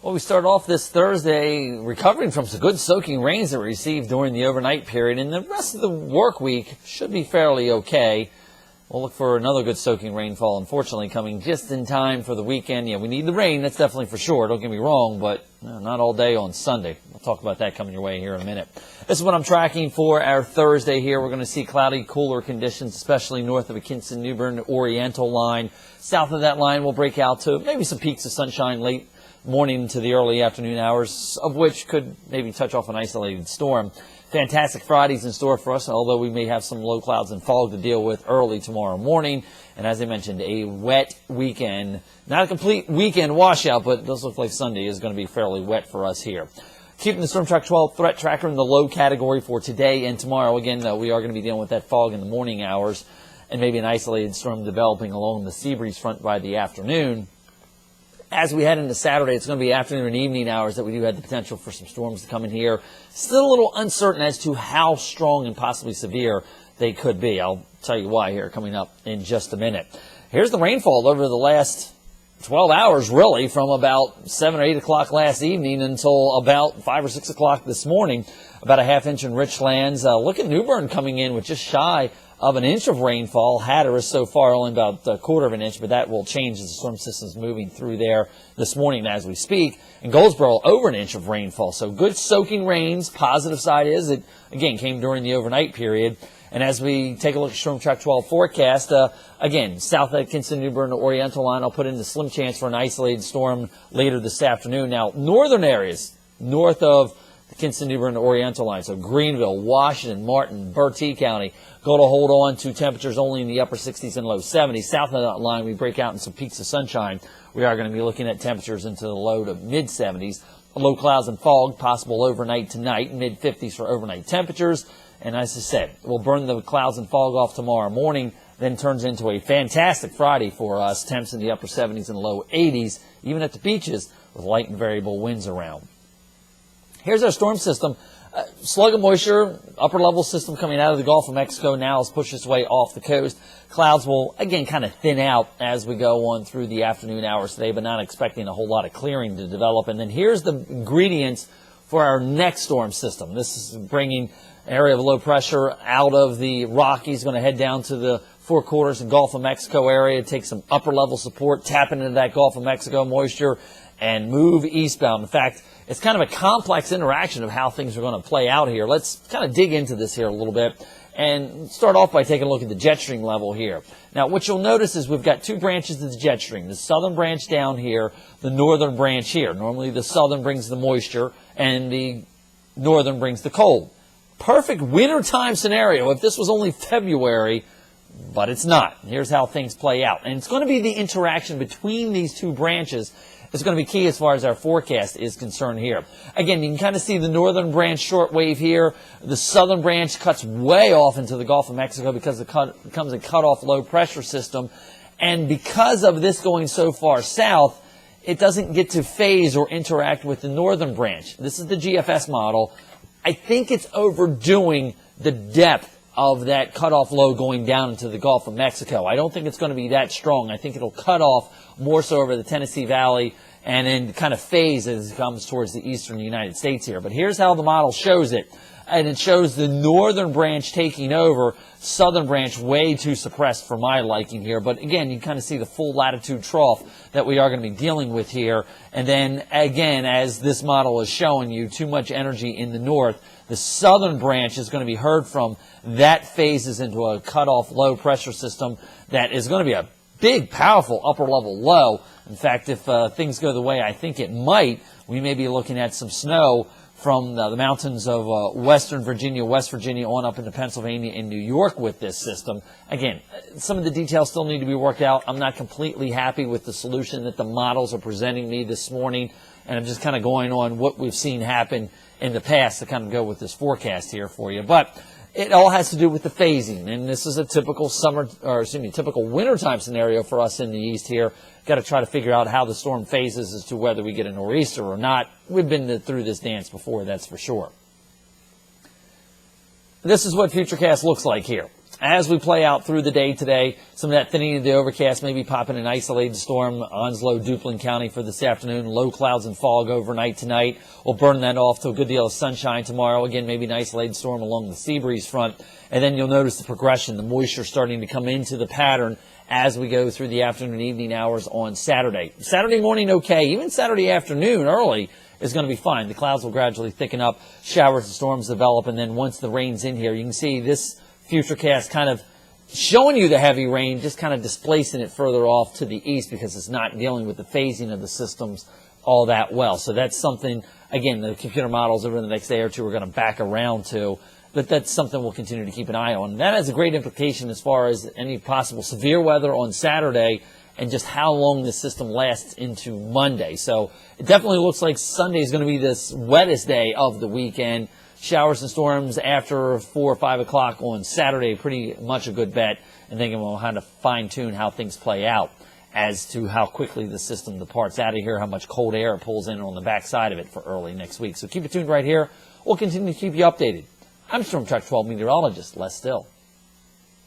Well, we start off this Thursday recovering from some good soaking rains that we received during the overnight period, and the rest of the work week should be fairly okay. We'll look for another good soaking rainfall, unfortunately, coming just in time for the weekend. Yeah, we need the rain, that's definitely for sure, don't get me wrong, but not all day on Sunday. We'll talk about that coming your way here in a minute. This is what I'm tracking for our Thursday here. We're going to see cloudy, cooler conditions, especially north of the Kinston-Newbern Oriental line. South of that line, we'll break out to maybe some peaks of sunshine late morning to the early afternoon hours, of which could maybe touch off an isolated storm. Fantastic Friday's in store for us, although we may have some low clouds and fog to deal with early tomorrow morning. And as I mentioned, a wet weekend. Not a complete weekend washout, but it does look like Sunday is going to be fairly wet for us here. Keeping the Storm Track 12 threat tracker in the low category for today and tomorrow. Again, we are going to be dealing with that fog in the morning hours and maybe an isolated storm developing along the sea breeze front by the afternoon. As we head into Saturday, it's going to be afternoon and evening hours that we do have the potential for some storms to come in here. Still a little uncertain as to how strong and possibly severe they could be. I'll tell you why here coming up in just a minute. Here's the rainfall over the last 12 hours, really, from about 7 or 8 o'clock last evening until about 5 or 6 o'clock this morning. About a half inch in Richlands. Look at New Bern coming in with just shy of an inch of rainfall. Hatteras so far only about a quarter of an inch, but that will change as the storm system's moving through there this morning as we speak. And Goldsboro over an inch of rainfall. So good soaking rains. Positive side is it, again, came during the overnight period. And as we take a look at Storm Track 12 forecast, again, south of Kinston-Newbern Oriental line, I'll put in the slim chance for an isolated storm later this afternoon. Now, northern areas, north of the Kinston-Newbern Oriental line, so Greenville, Washington, Martin, Bertie County, go to hold on to temperatures only in the upper 60s and low 70s. South of that line, we break out in some peaks of sunshine. We are going to be looking at temperatures into the low to mid 70s. Low clouds and fog possible overnight tonight, mid 50s for overnight temperatures. And as I said, we'll burn the clouds and fog off tomorrow morning, then turns into a fantastic Friday for us. Temps in the upper 70s and low 80s, even at the beaches, with light and variable winds around. Here's our storm system. Slug of moisture, upper level system coming out of the Gulf of Mexico now has pushed its way off the coast. Clouds will, again, kind of thin out as we go on through the afternoon hours today, but not expecting a whole lot of clearing to develop. And then here's the ingredients for our next storm system. This is bringing an area of low pressure out of the Rockies, going to head down to the Four Corners and Gulf of Mexico area, take some upper level support, tap into that Gulf of Mexico moisture, and move eastbound. In fact, it's kind of a complex interaction of how things are going to play out here. Let's kind of dig into this here a little bit and start off by taking a look at the jet stream level here. Now, what you'll notice is we've got two branches of the jet stream. The southern branch down here, the northern branch here. Normally, the southern brings the moisture and the northern brings the cold. Perfect wintertime scenario if this was only February, but it's not. Here's how things play out. And it's going to be the interaction between these two branches is going to be key as far as our forecast is concerned here. Again, you can kind of see the northern branch shortwave here. The southern branch cuts way off into the Gulf of Mexico because it becomes a cut-off low-pressure system. And because of this going so far south, it doesn't get to phase or interact with the northern branch. This is the GFS model. I think it's overdoing the depth of that cutoff low going down into the Gulf of Mexico. I don't think it's going to be that strong. I think it'll cut off more so over the Tennessee Valley and then kind of phase as it comes towards the eastern United States here. But here's how the model shows it. And it shows the northern branch taking over, southern branch way too suppressed for my liking here. But again, you kind of see the full latitude trough that we are going to be dealing with here. And then again, as this model is showing you, too much energy in the north. The southern branch is going to be heard from. That phases into a cutoff low pressure system that is going to be a big, powerful upper level low. In fact, if things go the way I think it might, we may be looking at some snow from the mountains of western Virginia, West Virginia, on up into Pennsylvania and New York with this system. Again, some of the details still need to be worked out. I'm not completely happy with the solution that the models are presenting me this morning, and I'm just kind of going on what we've seen happen in the past to kind of go with this forecast here for you. But it all has to do with the phasing, and this is a typical typical wintertime scenario for us in the east here. Got to try to figure out how the storm phases as to whether we get a nor'easter or not. We've been through this dance before, that's for sure. This is what Futurecast looks like here. As we play out through the day today, some of that thinning of the overcast, maybe popping an isolated storm, Onslow, Duplin County for this afternoon. Low clouds and fog overnight tonight. We'll burn that off to a good deal of sunshine tomorrow. Again, maybe an isolated storm along the sea breeze front. And then you'll notice the progression, the moisture starting to come into the pattern as we go through the afternoon and evening hours on Saturday. Saturday morning, okay. Even Saturday afternoon early is going to be fine. The clouds will gradually thicken up, showers and storms develop, and then once the rain's in here, you can see this futurecast kind of showing you the heavy rain, just kind of displacing it further off to the east because it's not dealing with the phasing of the systems all that well. So that's something, again, the computer models over the next day or two are going to back around to. But that's something we'll continue to keep an eye on. That has a great implication as far as any possible severe weather on Saturday and just how long the system lasts into Monday. So it definitely looks like Sunday is going to be this wettest day of the weekend. Showers and storms after 4 or 5 o'clock on Saturday, pretty much a good bet. And then we'll kind of fine-tune how things play out as to how quickly the system departs out of here, how much cold air it pulls in on the backside of it for early next week. So keep it tuned right here. We'll continue to keep you updated. I'm Storm Track 12 meteorologist Les Still.